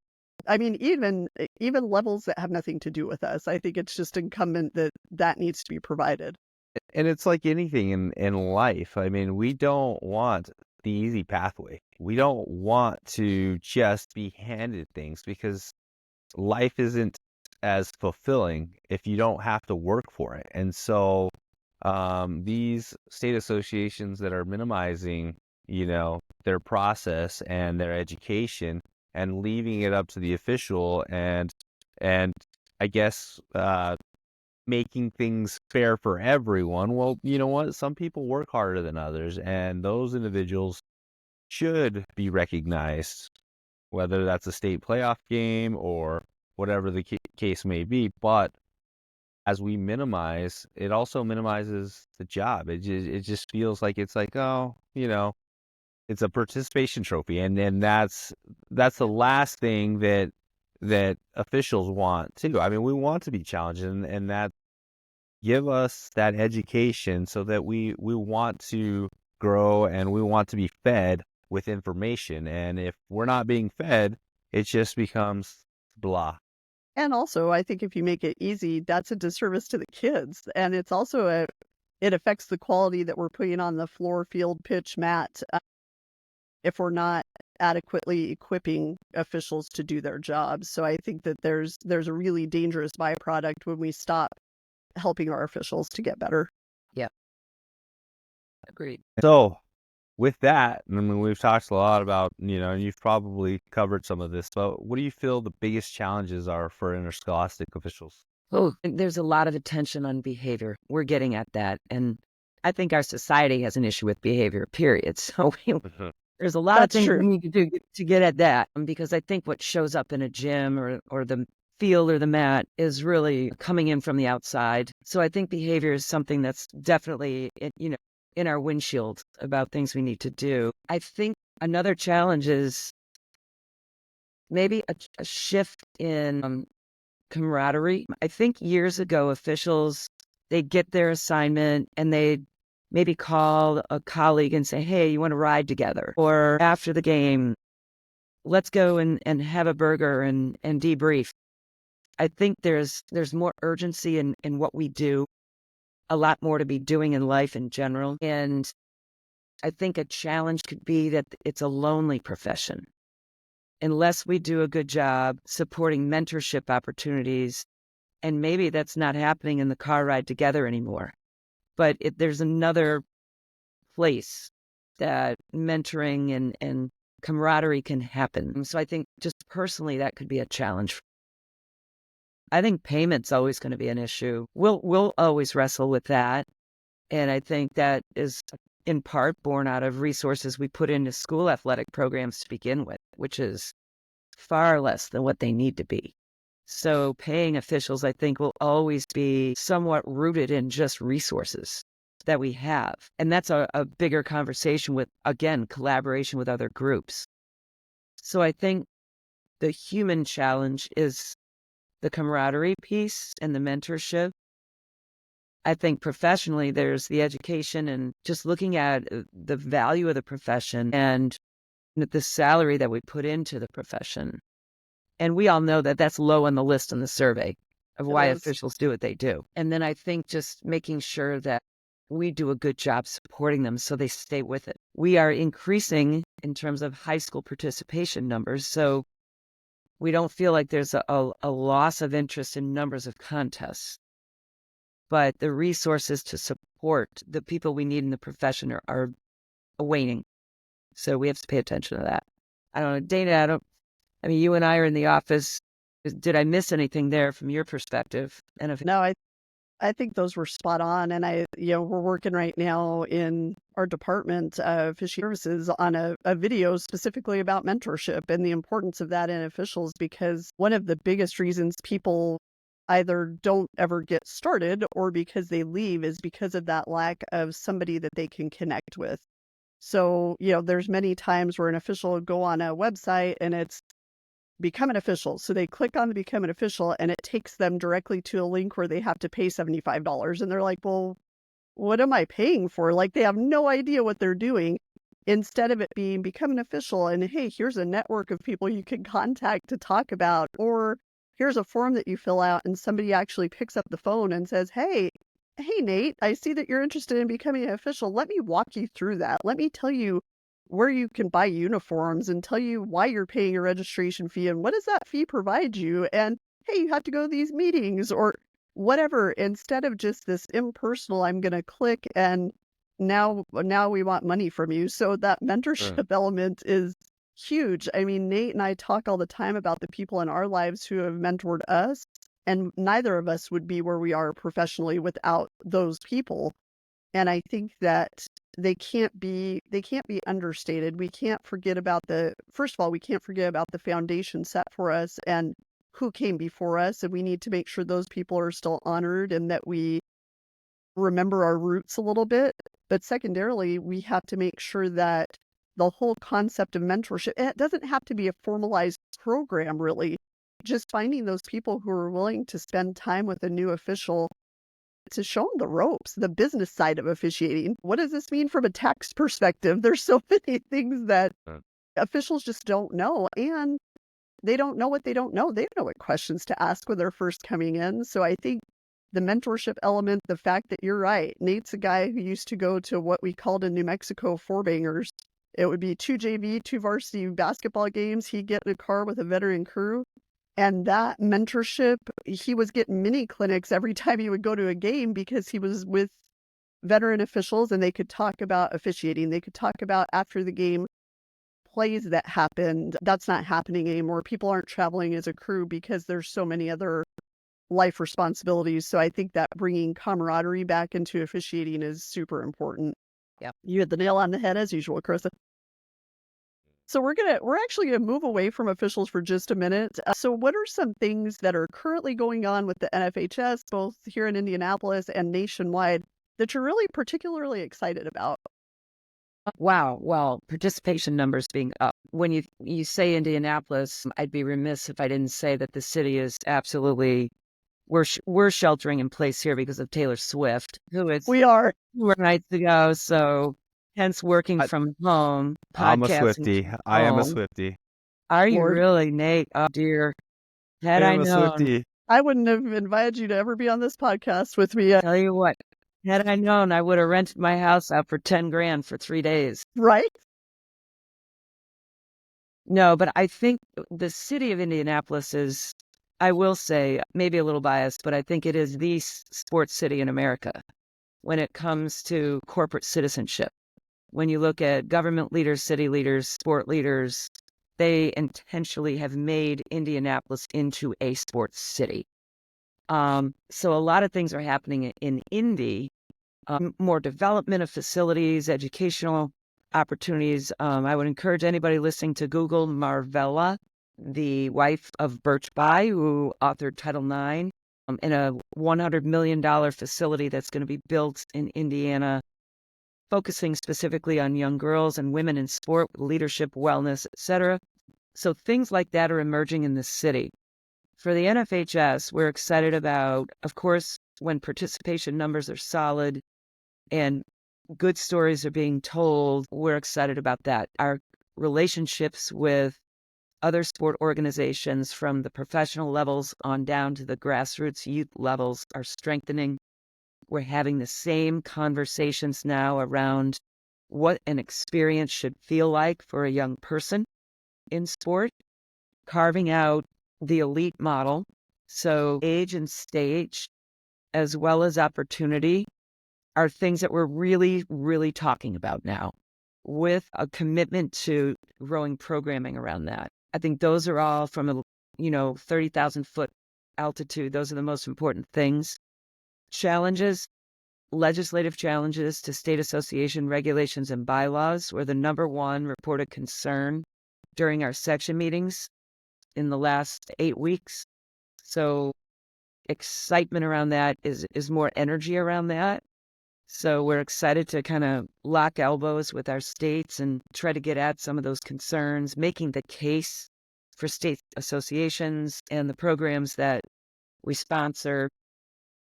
I mean, even levels that have nothing to do with us. I think it's just incumbent that needs to be provided. And it's like anything in life. I mean, we don't want the easy pathway. We don't want to just be handed things because life isn't as fulfilling if you don't have to work for it. And so these state associations that are minimizing, their process and their education and leaving it up to the official and I guess making things fair for everyone. Well, you know what? Some people work harder than others, and those individuals should be recognized, whether that's a state playoff game or whatever the case may be. But as we minimize, it also minimizes the job. It just feels like it's like, oh, it's a participation trophy, and then that's the last thing that officials want too. I mean, we want to be challenged, and that give us that education so that we want to grow and we want to be fed with information. And if we're not being fed, it just becomes blah. And also, I think if you make it easy, that's a disservice to the kids. And it's also it affects the quality that we're putting on the floor, field, pitch, mat, if we're not adequately equipping officials to do their jobs. So I think that there's a really dangerous byproduct when we stop helping our officials to get better. Yeah. Agreed. So with that, I mean, we've talked a lot about, and you've probably covered some of this, but what do you feel the biggest challenges are for interscholastic officials? Oh, there's a lot of attention on behavior. We're getting at that. And I think our society has an issue with behavior, period. So there's a lot That's of things true. we need to do to get at that. Because I think what shows up in a gym or the field or the mat is really coming in from the outside. So I think behavior is something that's definitely, in our windshield about things we need to do. I think another challenge is maybe a shift in camaraderie. I think years ago, officials, they'd get their assignment and they'd maybe call a colleague and say, hey, you want to ride together? Or after the game, let's go and have a burger and debrief. I think there's more urgency in what we do, a lot more to be doing in life in general. And I think a challenge could be that it's a lonely profession. Unless we do a good job supporting mentorship opportunities, and maybe that's not happening in the car ride together anymore. But there's another place that mentoring and camaraderie can happen. So I think just personally, that could be a challenge. I think payment's always going to be an issue. We'll always wrestle with that. And I think that is in part born out of resources we put into school athletic programs to begin with, which is far less than what they need to be. So paying officials, I think, will always be somewhat rooted in just resources that we have. And that's a bigger conversation with, again, collaboration with other groups. So I think the human challenge is the camaraderie piece and the mentorship. I think professionally, there's the education and just looking at the value of the profession and the salary that we put into the profession. And we all know that that's low on the list in the survey of why officials do what they do. And then I think just making sure that we do a good job supporting them so they stay with it. We are increasing in terms of high school participation numbers. So we don't feel like there's a loss of interest in numbers of contests. But the resources to support the people we need in the profession are waning. So we have to pay attention to that. I don't know, Dana, I mean, you and I are in the office. Did I miss anything there from your perspective? No, I think those were spot on. And we're working right now in our department of Officiating Services on a video specifically about mentorship and the importance of that in officials, because one of the biggest reasons people either don't ever get started or because they leave is because of that lack of somebody that they can connect with. So, there's many times where an official will go on a website and it's become an official. So they click on the become an official and it takes them directly to a link where they have to pay $75. And they're like, well, what am I paying for? Like they have no idea what they're doing. Instead of it being become an official and hey, here's a network of people you can contact to talk about, or here's a form that you fill out and somebody actually picks up the phone and says, hey, Nate, I see that you're interested in becoming an official. Let me walk you through that. Let me tell you where you can buy uniforms and tell you why you're paying a registration fee and what does that fee provide you. And hey, you have to go to these meetings or whatever, instead of just this impersonal, I'm going to click and now we want money from you. So that mentorship element is huge. I mean, Nate and I talk all the time about the people in our lives who have mentored us, and neither of us would be where we are professionally without those people. And I think that they can't be understated. We can't forget about first of all, we can't forget about the foundation set for us and who came before us. And we need to make sure those people are still honored and that we remember our roots a little bit. But secondarily, we have to make sure that the whole concept of mentorship, it doesn't have to be a formalized program, really. Just finding those people who are willing to spend time with a new official to show them the ropes, the business side of officiating. What does this mean from a tax perspective? There's so many things that officials just don't know, and they don't know what they don't know. They don't know what questions to ask when they're first coming in. So I think the mentorship element, the fact that you're right, Nate's a guy who used to go to what we called in New Mexico four bangers. It would be 2 JV, 2 varsity basketball games. He'd get in a car with a veteran crew. And that mentorship, he was getting mini clinics every time he would go to a game because he was with veteran officials and they could talk about officiating. They could talk about after the game plays that happened. That's not happening anymore. People aren't traveling as a crew because there's so many other life responsibilities. So I think that bringing camaraderie back into officiating is super important. Yeah. You hit the nail on the head as usual, Karissa. So we're actually gonna move away from officials for just a minute. So what are some things that are currently going on with the NFHS, both here in Indianapolis and nationwide, that you're really particularly excited about? Wow. Well, participation numbers being up. When you say Indianapolis, I'd be remiss if I didn't say that the city is absolutely, we're sheltering in place here because of Taylor Swift, who is We are. 2 nights ago. So hence working from home, I'm a podcasting Swiftie. from I am a home. Swiftie. Are you Lord. really, Nate? Oh dear. I Had I am a known, Swiftie. I wouldn't have invited you to ever be on this podcast with me, tell you what, had I known, I would have rented my house out for 10 grand for 3 days. right? No, but I think the city of Indianapolis is, I will say, maybe a little biased, but I think it is the sports city in America when it comes to corporate citizenship. When you look at government leaders, city leaders, sport leaders, they intentionally have made Indianapolis into a sports city. So a lot of things are happening in Indy, more development of facilities, educational opportunities. I would encourage anybody listening to Google Marvella, the wife of Birch Bayh, who authored Title IX, in a $100 million facility that's going to be built in Indiana, focusing specifically on young girls and women in sport, leadership, wellness, etc. So things like that are emerging in the city. For the NFHS, we're excited about, of course, when participation numbers are solid and good stories are being told, we're excited about that. Our relationships with other sport organizations from the professional levels on down to the grassroots youth levels are strengthening. We're having the same conversations now around what an experience should feel like for a young person in sport, carving out the elite model. So age and stage, as well as opportunity, are things that we're really, really talking about now with a commitment to growing programming around that. I think those are all from a 30,000 foot altitude. Those are the most important things. Challenges, legislative challenges to state association regulations and bylaws were the number one reported concern during our section meetings in the last 8 weeks. So excitement around that is more energy around that. So we're excited to kind of lock elbows with our states and try to get at some of those concerns, making the case for state associations and the programs that we sponsor.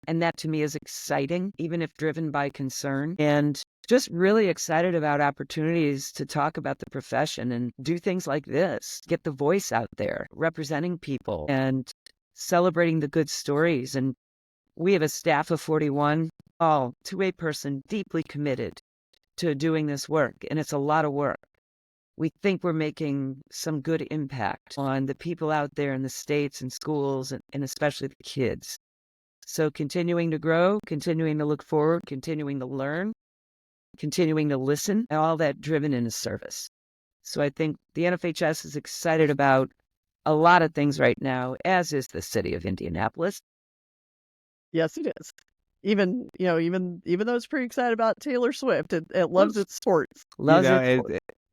And that to me is exciting, even if driven by concern. And just really excited about opportunities to talk about the profession and do things like this, get the voice out there, representing people and celebrating the good stories. And we have a staff of 41, all two-way person, deeply committed to doing this work. And it's a lot of work. We think we're making some good impact on the people out there in the states and schools and especially the kids. So continuing to grow, continuing to look forward, continuing to learn, continuing to listen, and all that driven in a service. So I think the NFHS is excited about a lot of things right now, as is the city of Indianapolis. Yes, it is. Even though it's pretty excited about Taylor Swift, it loves its sports. Loves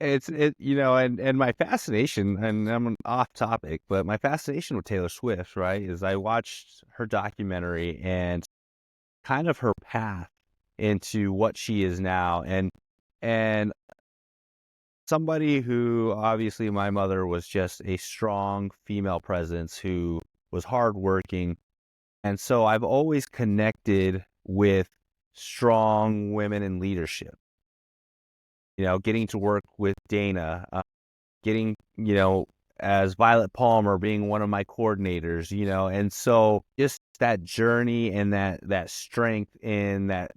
and my fascination, and I'm off topic, but my fascination with Taylor Swift, right, is I watched her documentary and kind of her path into what she is now, and somebody who obviously my mother was just a strong female presence who was hardworking. And so I've always connected with strong women in leadership. Getting to work with Dana, getting, as Violet Palmer being one of my coordinators, and so just that journey and that strength in that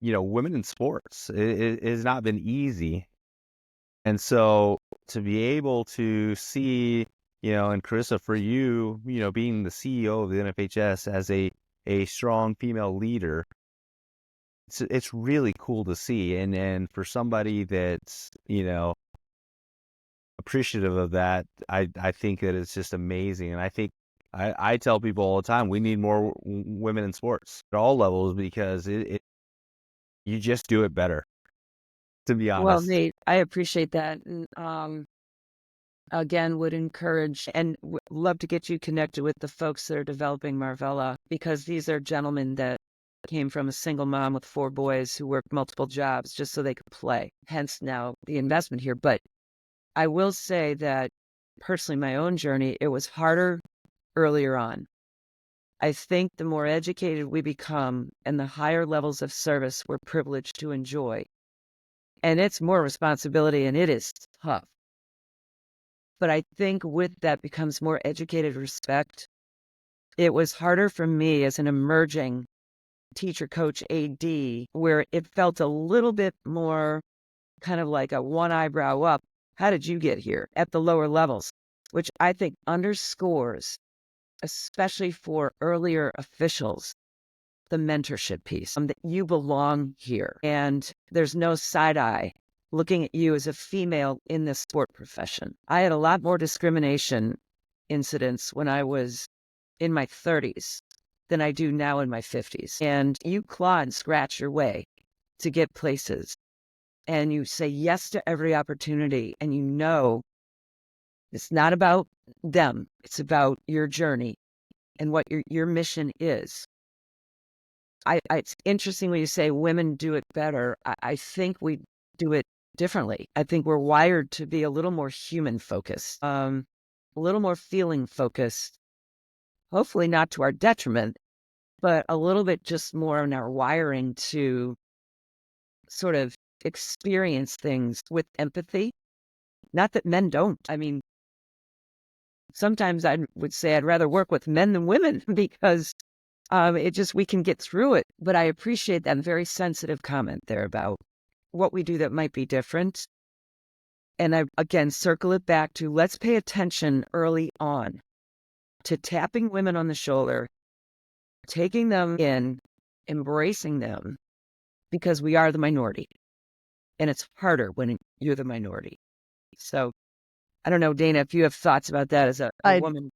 women in sports, it has not been easy. And so to be able to see, and Karissa, for you, being the CEO of the NFHS as a strong female leader, it's really cool to see. And for somebody that's, appreciative of that, I think that it's just amazing. And I think I tell people all the time, we need more women in sports at all levels because you just do it better, to be honest. Well, Nate, I appreciate that. And again, would encourage and love to get you connected with the folks that are developing Marvella, because these are gentlemen that came from a single mom with 4 boys who worked multiple jobs just so they could play. Hence now the investment here. But I will say that personally, my own journey, it was harder earlier on. I think the more educated we become and the higher levels of service we're privileged to enjoy, and it's more responsibility and it is tough. But I think with that becomes more educated respect. It was harder for me as an emerging teacher, coach, AD, where it felt a little bit more kind of like a one eyebrow up. How did you get here at the lower levels? Which I think underscores, especially for earlier officials, the mentorship piece, that you belong here. And there's no side eye looking at you as a female in this sport profession. I had a lot more discrimination incidents when I was in my 30s than I do now in my 50s. And you claw and scratch your way to get places. And you say yes to every opportunity. And it's not about them. It's about your journey and what your mission is. It's interesting when you say women do it better. I think we do it differently. I think we're wired to be a little more human focused, a little more feeling focused, hopefully not to our detriment, but a little bit just more in our wiring to sort of experience things with empathy. Not that men don't. I mean, sometimes I would say I'd rather work with men than women because we can get through it. But I appreciate that very sensitive comment there about what we do that might be different. And I, again, circle it back to let's pay attention early on to tapping women on the shoulder, taking them in, embracing them, because we are the minority. And it's harder when you're the minority. So I don't know, Dana, if you have thoughts about that as a woman.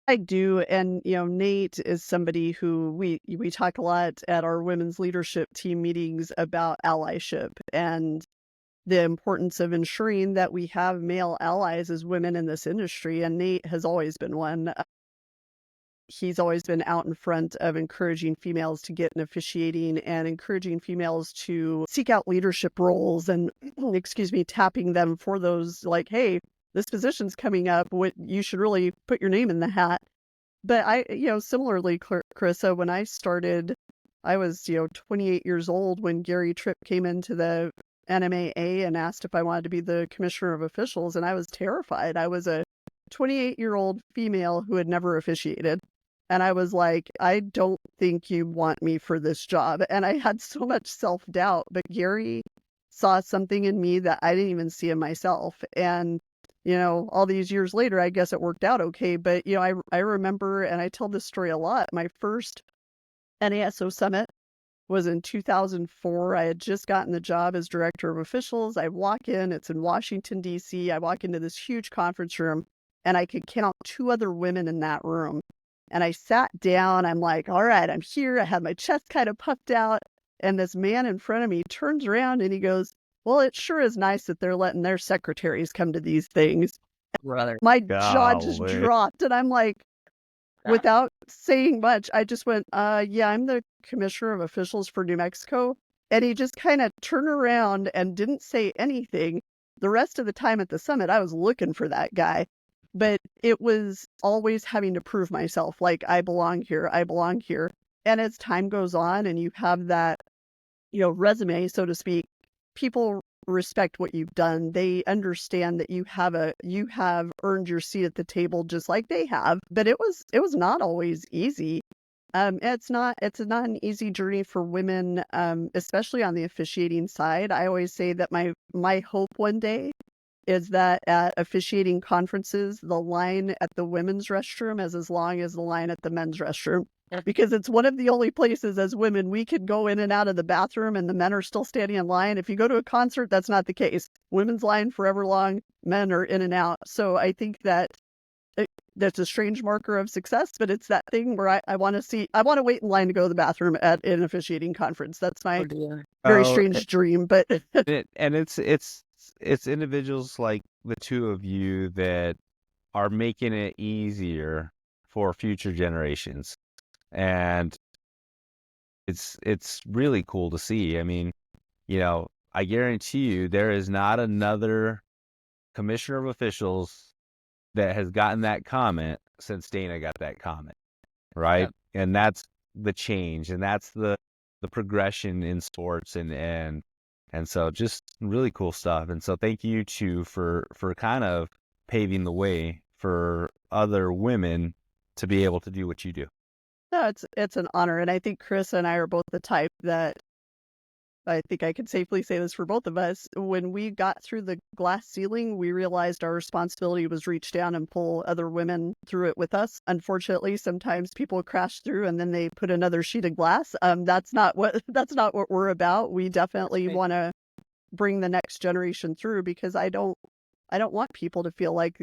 I do. And, Nate is somebody who we talk a lot at our women's leadership team meetings about allyship and the importance of ensuring that we have male allies as women in this industry. And Nate has always been one. he's always been out in front of encouraging females to get in officiating and encouraging females to seek out leadership roles and, tapping them for those like, hey, this position's coming up. You should really put your name in the hat. But similarly, Karissa, when I started, I was, 28 years old when Gary Tripp came into the NMAA and asked if I wanted to be the commissioner of officials. And I was terrified. I was a 28-year-old female who had never officiated. And I was like, I don't think you want me for this job. And I had so much self-doubt. But Gary saw something in me that I didn't even see in myself. And all these years later, I guess it worked out okay. But, I remember, and I tell this story a lot, my first NASO summit was in 2004. I had just gotten the job as director of officials. I walk in, it's in Washington, D.C. I walk into this huge conference room, and I could count 2 other women in that room. And I sat down. I'm like, all right, I'm here. I had my chest kind of puffed out. And this man in front of me turns around and he goes, well, it sure is nice that they're letting their secretaries come to these things. Brother. My jaw just dropped. And I'm like, without saying much, I just went, yeah, I'm the commissioner of officials for New Mexico. And he just kind of turned around and didn't say anything. The rest of the time at the summit, I was looking for that guy. But it was always having to prove myself, like, I belong here, I belong here. And as time goes on and you have that, resume, so to speak, people respect what you've done. They understand that you have earned your seat at the table just like they have. But it was not always easy. It's not an easy journey for women, especially on the officiating side. I always say that my hope one day is that at officiating conferences, the line at the women's restroom is as long as the line at the men's restroom. Because it's one of the only places as women we could go in and out of the bathroom and the men are still standing in line. If you go to a concert, that's not the case. Women's line forever long, men are in and out. So I think that that's a strange marker of success, but it's that thing where I want to wait in line to go to the bathroom at an officiating conference. That's my very strange dream. But it's individuals like the two of you that are making it easier for future generations. And it's really cool to see. I mean, I guarantee you there is not another commissioner of officials that has gotten that comment since Dana got that comment, right? Yep. And that's the change, and that's the progression in sports, and so just really cool stuff. And so thank you two for kind of paving the way for other women to be able to do what you do. No, it's an honor. And I think Karissa and I are both the type that, I think I can safely say this for both of us, when we got through the glass ceiling, we realized our responsibility was reach down and pull other women through it with us. Unfortunately, sometimes people crash through and then they put another sheet of glass. That's not what we're about. We definitely want to bring the next generation through, because I don't want people to feel like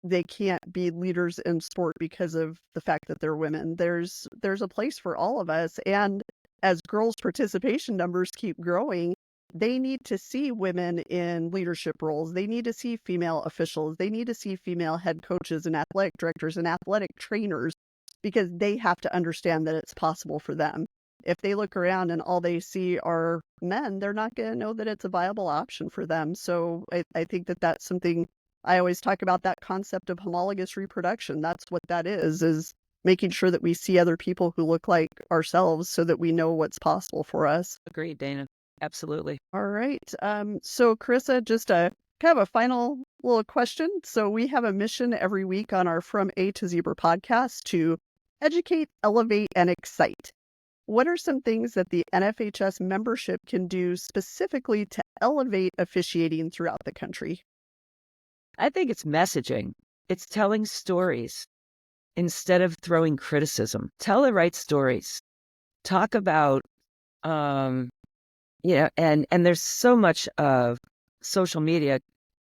they can't be leaders in sport because of the fact that they're women. There's a place for all of us. And as girls' participation numbers keep growing, they need to see women in leadership roles. They need to see female officials. They need to see female head coaches and athletic directors and athletic trainers, because they have to understand that it's possible for them. If they look around and all they see are men, they're not going to know that it's a viable option for them. So I think that that's something. I always talk about that concept of homologous reproduction. That's what that is making sure that we see other people who look like ourselves so that we know what's possible for us. Agreed, Dana. Absolutely. All right. So Karissa, just kind of a final little question. So we have a mission every week on our From A to Zebra podcast to educate, elevate, and excite. What are some things that the NFHS membership can do specifically to elevate officiating throughout the country? I think it's messaging. It's telling stories instead of throwing criticism. Tell the right stories. Talk about, and there's so much of social media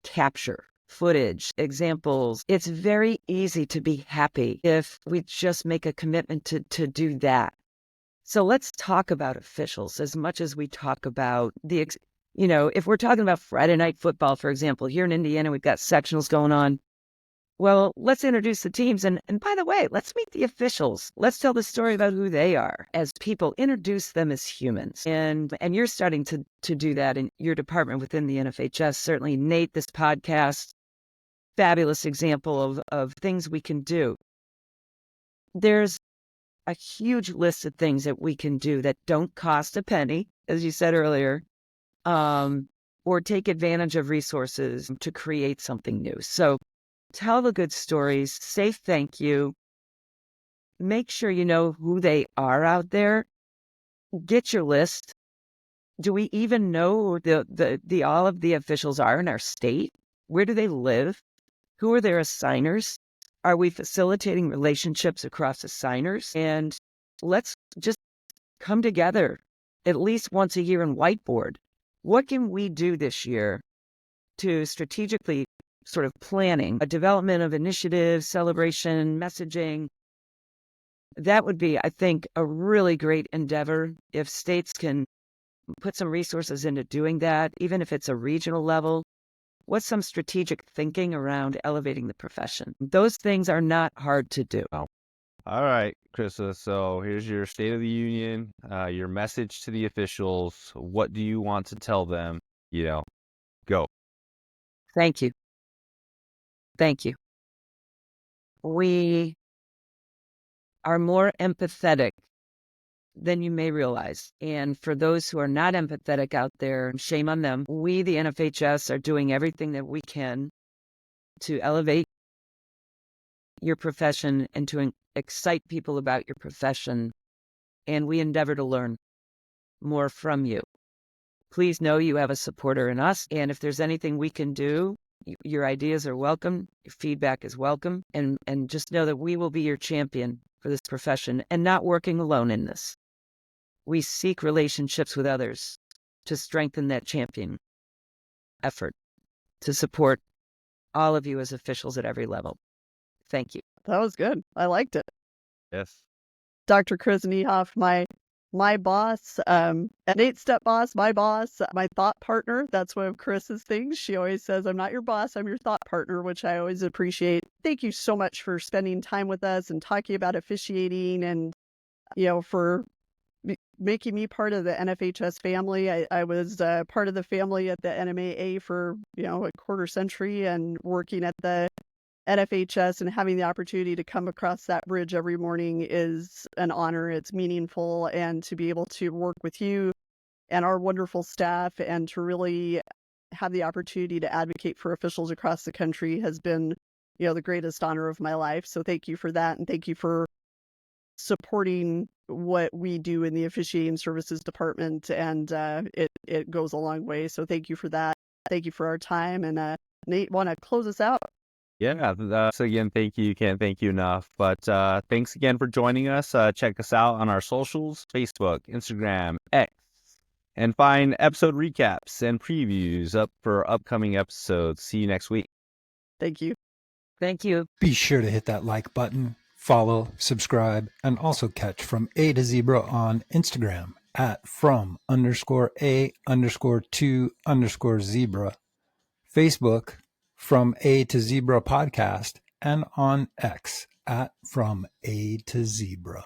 capture, footage, examples. It's very easy to be happy if we just make a commitment to do that. So let's talk about officials as much as we talk about if we're talking about Friday night football, for example, here in Indiana, we've got sectionals going on. Well, let's introduce the teams. And by the way, let's meet the officials. Let's tell the story about who they are as people, introduce them as humans. And you're starting to do that in your department within the NFHS. Certainly, Nate, this podcast, fabulous example of things we can do. There's a huge list of things that we can do that don't cost a penny, as you said earlier, or take advantage of resources to create something new. So tell the good stories, say thank you, make sure you know who they are out there, get your list. Do we even know who the all of the officials are in our state? Where do they live? Who are their assigners? Are we facilitating relationships across assigners? And let's just come together at least once a year and whiteboard. What can we do this year to strategically sort of planning a development of initiatives, celebration, messaging? That would be, I think, a really great endeavor if states can put some resources into doing that, even if it's a regional level. What's some strategic thinking around elevating the profession? Those things are not hard to do. All right, Karissa. So here's your State of the Union, your message to the officials. What do you want to tell them? Go. Thank you. Thank you. We are more empathetic than you may realize. And for those who are not empathetic out there, shame on them. We, the NFHS, are doing everything that we can to elevate your profession and to excite people about your profession. And we endeavor to learn more from you. Please know you have a supporter in us. And if there's anything we can do, your ideas are welcome. Your feedback is welcome. And just know that we will be your champion for this profession and not working alone in this. We seek relationships with others to strengthen that champion effort, to support all of you as officials at every level. Thank you. That was good. I liked it. Yes. Dr. Karissa Niehoff, my boss, an 8-step boss, my thought partner. That's one of Karissa's things. She always says, I'm not your boss, I'm your thought partner, which I always appreciate. Thank you so much for spending time with us and talking about officiating and, for making me part of the NFHS family. I was part of the family at the NMAA for, a quarter century, and working at the NFHS and having the opportunity to come across that bridge every morning is an honor. It's meaningful, and to be able to work with you and our wonderful staff and to really have the opportunity to advocate for officials across the country has been, the greatest honor of my life. So thank you for that. And thank you for supporting what we do in the officiating services department. And it goes a long way. So thank you for that. Thank you for our time. And Nate, want to close us out? Yeah. So again, thank you. Can't thank you enough. But thanks again for joining us. Check us out on our socials, Facebook, Instagram, X, and find episode recaps and previews up for upcoming episodes. See you next week. Thank you. Thank you. Be sure to hit that like button, follow, subscribe, and also catch From A to Zebra on Instagram at from_A_2_zebra, Facebook, From A to Zebra Podcast, and on X at From A to Zebra.